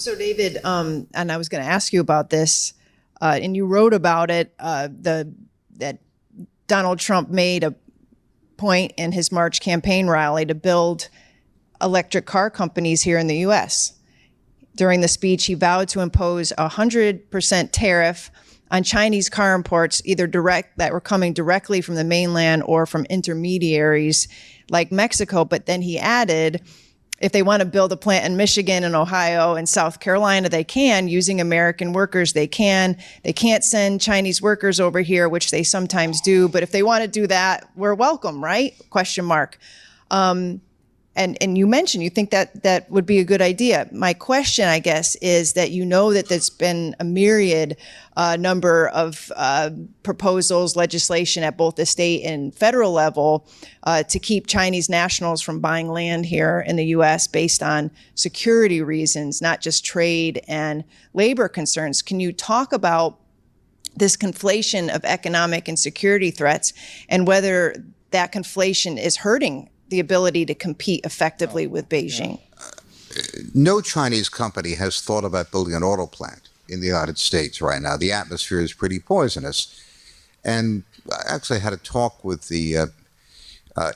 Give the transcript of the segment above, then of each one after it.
So, David, and I was going to ask you about this, and you wrote about it. That Donald Trump made a point in his March campaign rally to build electric car companies here in the U.S. During the speech, he vowed to impose a 100% tariff on Chinese car imports, either direct that were coming directly from the mainland or from intermediaries like Mexico. But then he added, if they want to build a plant in Michigan and Ohio and South Carolina, they can. Using American workers, they can. They can't send Chinese workers over here, which they sometimes do. But if they want to do that, we're welcome, right? Question mark. And you mentioned you think that would be a good idea. My question, I guess, is that you know that there's been a myriad number of proposals, legislation at both the state and federal level to keep Chinese nationals from buying land here in the U.S. based on security reasons, not just trade and labor concerns. Can you talk about this conflation of economic and security threats and whether that conflation is hurting the ability to compete effectively with Beijing? No Chinese company has thought about building an auto plant in the United States right now. The atmosphere is pretty poisonous. And I actually had a talk with the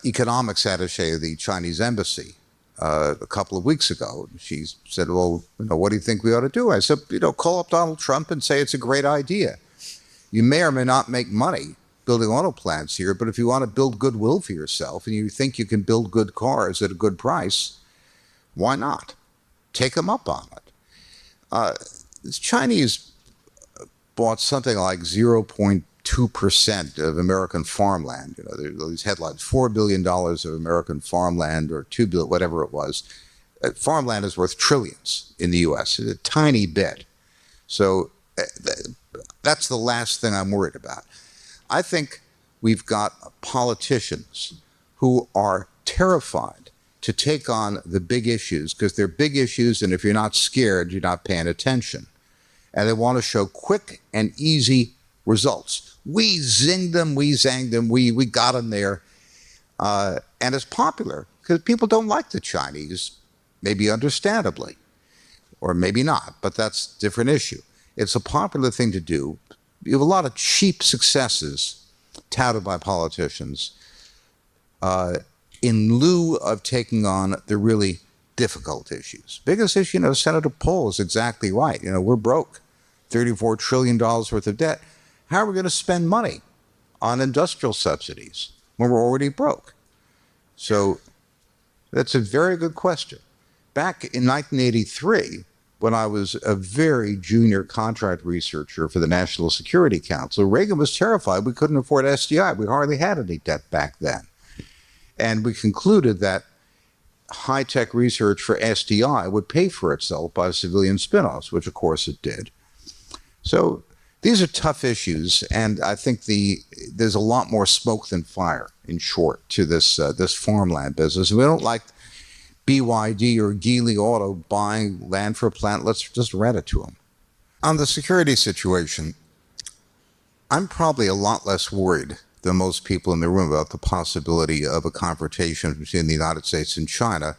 economics attaché of the Chinese embassy a couple of weeks ago. She said, well, what do you think we ought to do? I said, call up Donald Trump and say it's a great idea. You may or may not make money building auto plants here, but if you want to build goodwill for yourself and you think you can build good cars at a good price, why not? Take them up on it. The Chinese bought something like 0.2% of American farmland. There are these headlines, $4 billion of American farmland, or $2 billion, whatever it was. Farmland is worth trillions in the U.S., a tiny bit. So that's the last thing I'm worried about. I think we've got politicians who are terrified to take on the big issues because they're big issues, and if you're not scared, you're not paying attention. And they want to show quick and easy results. We zinged them, we zanged them, we got them there. And it's popular because people don't like the Chinese, maybe understandably, or maybe not, but that's a different issue. It's a popular thing to do. You have a lot of cheap successes touted by politicians in lieu of taking on the really difficult issues. Biggest issue, Senator Paul is exactly right. We're broke, $34 trillion worth of debt. How are we going to spend money on industrial subsidies when we're already broke? So that's a very good question. Back in 1983, when I was a very junior contract researcher for the National Security Council, Reagan was terrified we couldn't afford SDI. We hardly had any debt back then. And we concluded that high-tech research for SDI would pay for itself by civilian spinoffs, which of course it did. So these are tough issues, and I think there's a lot more smoke than fire, in short, to this farmland business. We don't like BYD or Geely Auto buying land for a plant. Let's just rent it to them. On the security situation, I'm probably a lot less worried than most people in the room about the possibility of a confrontation between the United States and China,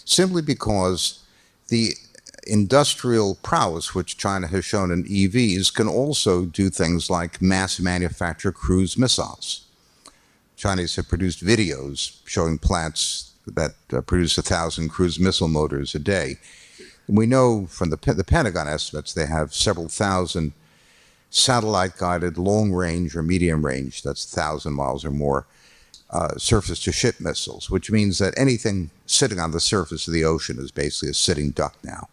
simply because the industrial prowess which China has shown in EVs can also do things like mass manufacture cruise missiles. Chinese have produced videos showing plants that produce 1,000 cruise missile motors a day. And we know from the Pentagon estimates they have several thousand satellite-guided long-range or medium-range, that's 1,000 miles or more, surface-to-ship missiles, which means that anything sitting on the surface of the ocean is basically a sitting duck now.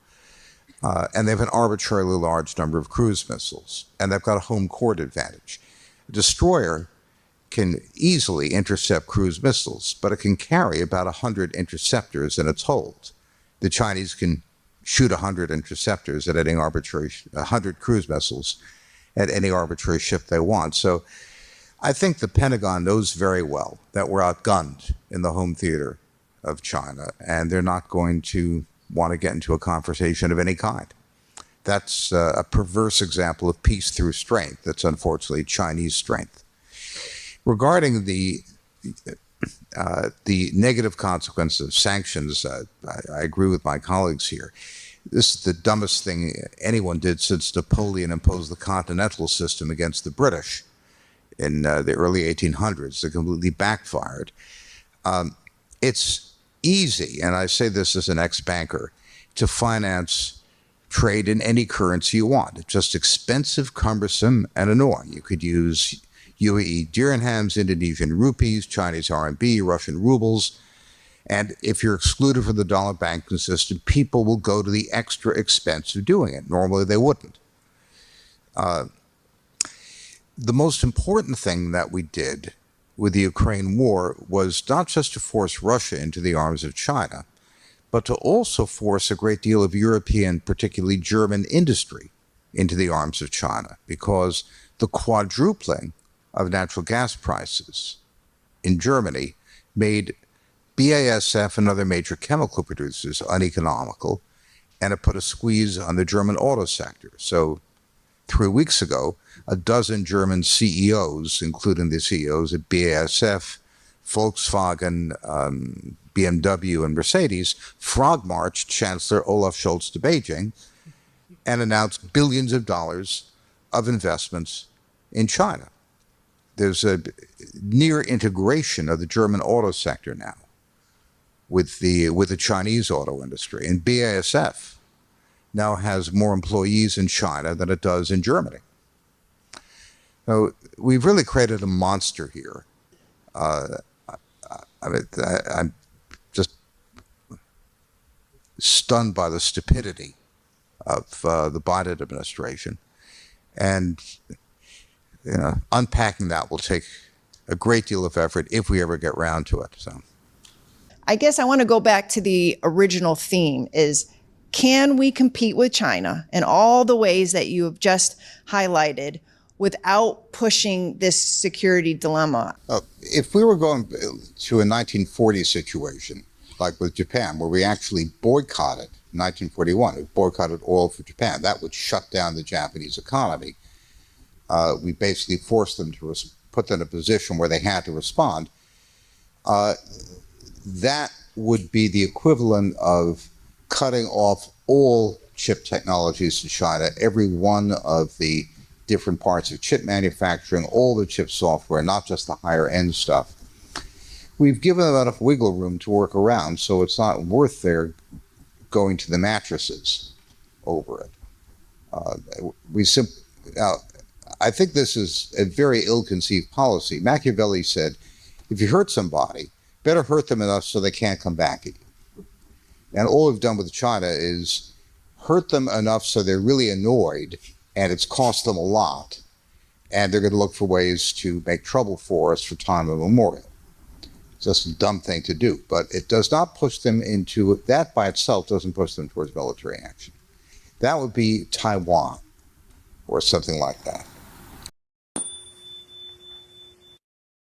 And they have an arbitrarily large number of cruise missiles, and they've got a home court advantage. A destroyer can easily intercept cruise missiles, but it can carry about 100 interceptors in its hold. The Chinese can shoot 100 interceptors at any arbitrary, 100 cruise missiles at any arbitrary ship they want. So I think the Pentagon knows very well that we're outgunned in the home theater of China, and they're not going to want to get into a confrontation of any kind. That's a perverse example of peace through strength. That's unfortunately Chinese strength. Regarding the negative consequences of sanctions, I agree with my colleagues here. This is the dumbest thing anyone did since Napoleon imposed the continental system against the British in the early 1800s. It completely backfired. It's easy, and I say this as an ex-banker, to finance trade in any currency you want. It's just expensive, cumbersome, and annoying. You could use UAE dirhams, Indonesian rupees, Chinese RMB, Russian rubles. And if you're excluded from the dollar banking system, people will go to the extra expense of doing it. Normally, they wouldn't. The most important thing that we did with the Ukraine war was not just to force Russia into the arms of China, but to also force a great deal of European, particularly German industry into the arms of China, because the quadrupling of natural gas prices in Germany made BASF and other major chemical producers uneconomical, and it put a squeeze on the German auto sector. So 3 weeks ago, a dozen German CEOs, including the CEOs at BASF, Volkswagen, BMW, and Mercedes, frog marched Chancellor Olaf Scholz to Beijing and announced billions of dollars of investments in China. There's a near integration of the German auto sector now with the Chinese auto industry. And BASF now has more employees in China than it does in Germany. So we've really created a monster here. I'm just stunned by the stupidity of the Biden administration. And unpacking that will take a great deal of effort if we ever get around to it. So I guess I want to go back to the original theme is, can we compete with China in all the ways that you have just highlighted without pushing this security dilemma? If we were going to a 1940 situation, like with Japan, where we actually boycotted, in 1941, we boycotted oil for Japan, that would shut down the Japanese economy. We basically forced them to put them in a position where they had to respond. That would be the equivalent of cutting off all chip technologies to China, every one of the different parts of chip manufacturing, all the chip software, not just the higher end stuff. We've given them enough wiggle room to work around, so it's not worth their going to the mattresses over it. I think this is a very ill-conceived policy. Machiavelli said, if you hurt somebody, better hurt them enough so they can't come back at you. And all we've done with China is hurt them enough so they're really annoyed, and it's cost them a lot, and they're going to look for ways to make trouble for us for time immemorial. It's just a dumb thing to do, but it does not push them into, that by itself doesn't push them towards military action. That would be Taiwan or something like that.